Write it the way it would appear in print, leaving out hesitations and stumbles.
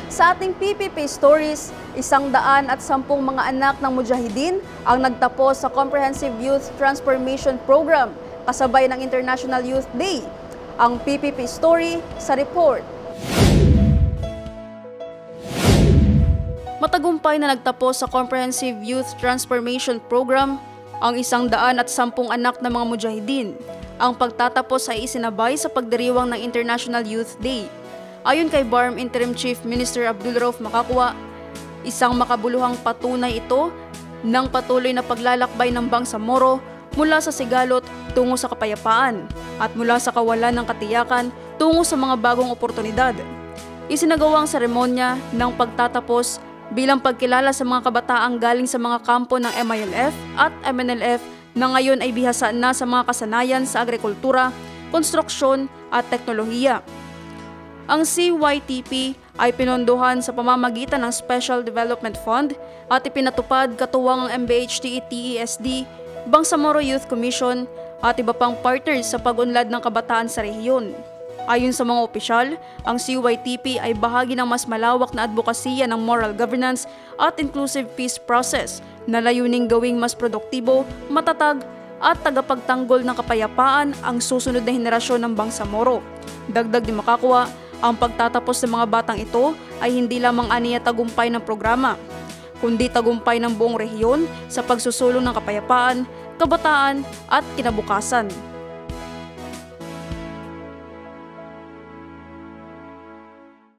Sa ating PPP Stories, 110 mga anak ng mujahideen ang nagtapos sa Comprehensive Youth Transformation Program kasabay ng International Youth Day. Ang PPP Story sa report. Matagumpay na nagtapos sa Comprehensive Youth Transformation Program ang 110 anak ng mga mujahideen. Ang pagtatapos ay isinabay sa pagdiriwang ng International Youth Day. Ayon kay BARM Interim Chief Minister Abdulrauf Makakwa, isang makabuluhang patunay ito ng patuloy na paglalakbay ng Bangsamoro mula sa sigalot tungo sa kapayapaan at mula sa kawalan ng katiyakan tungo sa mga bagong oportunidad. Isinagawa ang seremonya ng pagtatapos bilang pagkilala sa mga kabataang galing sa mga kampo ng MILF at MNLF na ngayon ay bihasa na sa mga kasanayan sa agrikultura, konstruksyon at teknolohiya. Ang CYTP ay pinondohan sa pamamagitan ng Special Development Fund at ipinatupad katuwang ang MBHTE-TESD, Bangsamoro Youth Commission at iba pang partners sa pag-unlad ng kabataan sa rehiyon. Ayon sa mga opisyal, ang CYTP ay bahagi ng mas malawak na advokasya ng moral governance at inclusive peace process na layuning gawing mas produktibo, matatag at tagapagtanggol ng kapayapaan ang susunod na henerasyon ng Bangsamoro. Dagdag ni Makakwa, ang pagtatapos ng mga batang ito ay hindi lamang aniya tagumpay ng programa, kundi tagumpay ng buong rehiyon sa pagsusulong ng kapayapaan, kabataan at kinabukasan.